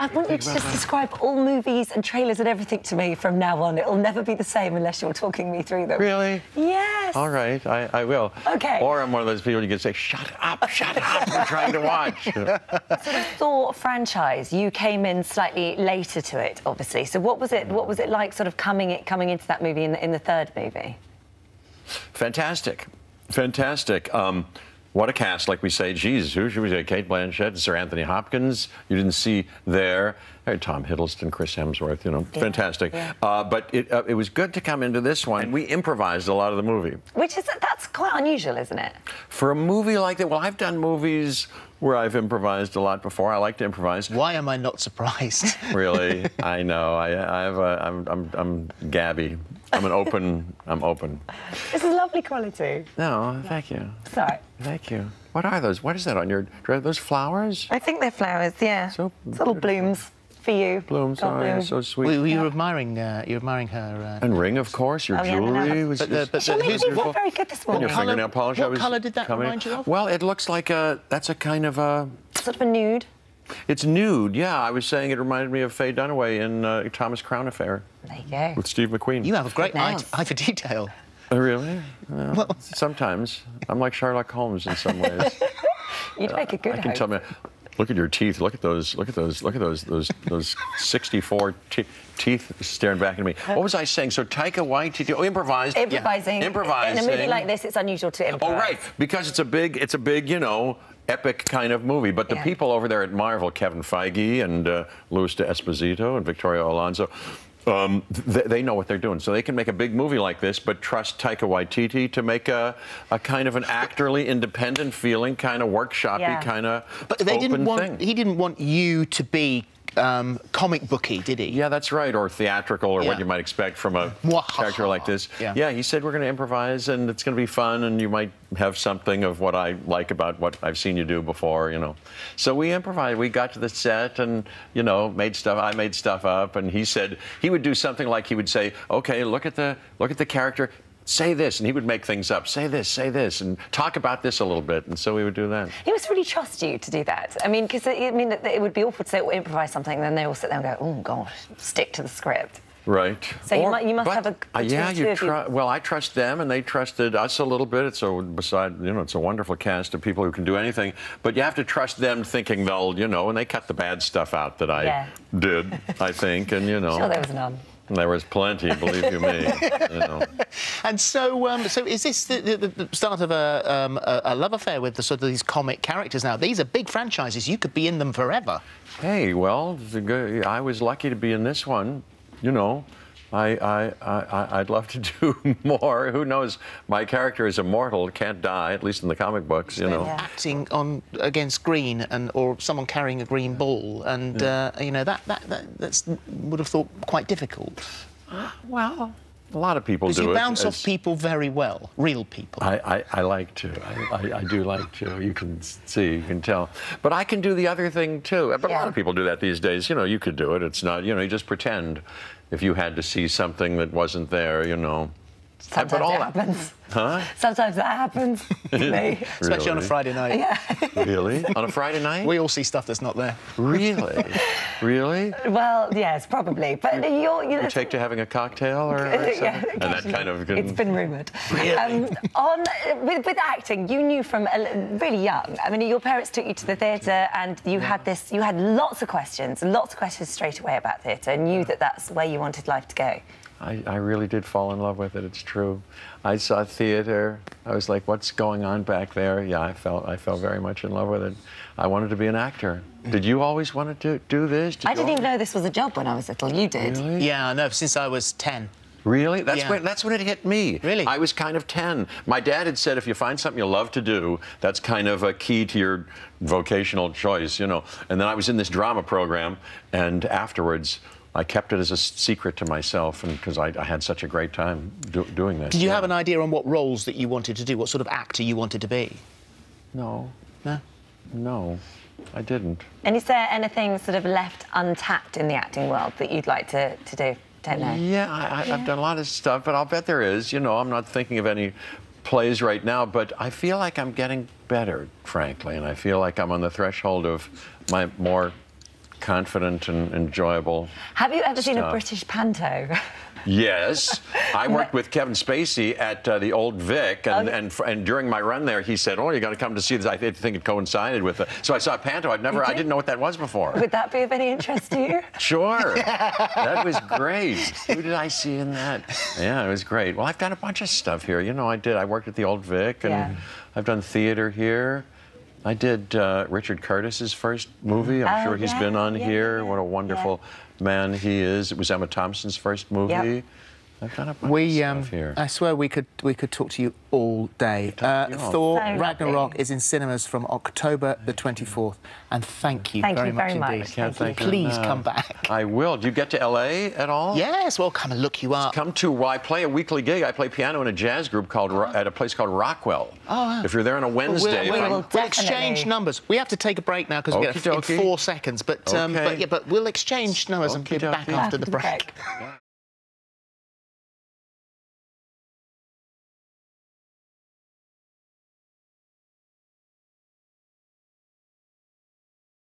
I want you to just describe all movies and trailers and everything to me from now on. It'll never be the same unless you're talking me through them. Really? Yes. All right, I will. Okay. Or I'm one of those people you can say, shut up, we're trying to watch. Sort of Thor franchise, you came in slightly later to it, obviously. So what was it like sort of coming into that movie in the third movie? Fantastic. Fantastic. What a cast, like we say. Geez, who should we say? Kate Blanchett, Sir Anthony Hopkins. You didn't see there. Tom Hiddleston, Chris Hemsworth, you know, fantastic. Yeah. But it was good to come into this one. We improvised a lot of the movie. That's quite unusual, isn't it? For a movie like that, well, I've done movies where I've improvised a lot before. I like to improvise. Why am I not surprised? Really? I know. I'm Gabby. I'm open. This is lovely quality. No, thank you. Sorry. Thank you. What are those? What is that on your dress? Those flowers? I think they're flowers, yeah. So it's little blooms for you. Blooms, oh, yeah, so sweet. Were you admiring her? And ring, of course. Your jewelry was. Who's very good this morning. And your fingernail polish. What colour did that remind you of? Well, it looks like that's a kind of a. Sort of a nude. It's nude, yeah. I was saying it reminded me of Faye Dunaway in Thomas Crown Affair. There you go. With Steve McQueen. You have a great eye for detail. Oh, really? Well, sometimes. I'm like Sherlock Holmes in some ways. You'd make a good I can tell me. Look at your teeth. Look at those 64 teeth staring back at me. What was I saying? So Taika Waititi, improvised. Improvising. Yeah. Improvising. In a movie like this, it's unusual to improvise. Oh, right, because it's a big, you know, epic kind of movie. But the people over there at Marvel, Kevin Feige and Louis D'Esposito and Victoria Alonso, they know what they're doing. So they can make a big movie like this, but trust Taika Waititi to make a kind of an actorly, independent feeling, kind of workshoppy, kind of open thing. He didn't want you to be comic booky, did he? Yeah, that's right, or theatrical, or what you might expect from a character like this. Yeah, he said we're going to improvise, and it's going to be fun, and you might have something of what I like about what I've seen you do before, you know. So we improvised. We got to the set, and you know, I made stuff up, and he said he would do something like he would say, "Okay, look at the character." Say this, and he would make things up. Say this, and talk about this a little bit, and so we would do that. He must really trust you to do that. I mean, because it would be awful to say, well, improvise something, and then they all sit there and go, oh, gosh, stick to the script. Right. So you must have a well, I trust them, and they trusted us a little bit. It's a wonderful cast of people who can do anything, but you have to trust them, thinking they'll, you know, and they cut the bad stuff out that I did, I think, and you know. Sure, there was none. There was plenty, believe you me. You know. And so is this the start of a love affair with the sort of these comic characters now? These are big franchises. You could be in them forever. Hey, well, I was lucky to be in this one. You know, I'd love to do more. Who knows? My character is immortal, can't die, at least in the comic books, you know. Acting against green or someone carrying a green ball, and you know that's would have thought quite difficult. Well, a lot of people do it. Because you bounce off people very well, real people. I like to. I do like to. You can see, you can tell. But I can do the other thing too. But a lot of people do that these days. You know, you could do it. It's not, you know, you just pretend. If you had to see something that wasn't there, you know. Sometimes it happens. Huh? Sometimes that happens to me. Especially on a Friday night. Yeah. Really? On a Friday night? We all see stuff that's not there. Really? Really? Well, yes, probably. But you take to having a cocktail or something? Yeah, and that kind of... It's been rumoured. Really? With acting, you knew from really young. I mean, your parents took you to the theatre, and you had lots of questions straight away about theatre, and knew that that's where you wanted life to go. I really did fall in love with it. It's true. I saw theater. I was like, "What's going on back there?" Yeah, I fell very much in love with it. I wanted to be an actor. Did you always want to do this? I didn't even know this was a job when I was little. You did. Really? Yeah, no, since I was 10. Really? That's when it hit me. Really? I was kind of 10. My dad had said, if you find something you love to do, that's kind of a key to your vocational choice, you know. And then I was in this drama program, and afterwards, I kept it as a secret to myself, and because I had such a great time doing this. Did you have an idea on what roles that you wanted to do, what sort of actor you wanted to be? No. No? No, I didn't. And is there anything sort of left untapped in the acting world that you'd like to do? Don't know. Yeah, I've done a lot of stuff, but I'll bet there is. You know, I'm not thinking of any plays right now, but I feel like I'm getting better, frankly, and I feel like I'm on the threshold of my more confident and enjoyable. Have you ever seen a stuff. British panto? Yes, I worked with Kevin Spacey at the Old Vic, and during my run there, he said, "Oh, you got to come to see this." I think it coincided with it. So I saw Panto. I didn't know what that was before. Would that be of any interest to you? Sure, that was great. Who did I see in that? Yeah, it was great. Well, I've done a bunch of stuff here. You know, I worked at the Old Vic, and I've done theater here. I did Richard Curtis's first movie. I'm sure he's been on here. What a wonderful man he is. It was Emma Thompson's first movie. Yep. I've done a bunch of stuff here. I swear we could talk to you all day. Thor Ragnarok is in cinemas from October the 24th, and thank you very much indeed. I can't thank you. Please come back. I will. Do you get to LA at all? Yes, we'll come and look you up. Come to. Well, I play a weekly gig. I play piano in a jazz group at a place called Rockwell. Oh, wow. If you're there on a Wednesday, we'll exchange numbers. We have to take a break now because we get in 4 seconds. But we'll exchange numbers and be back after the break.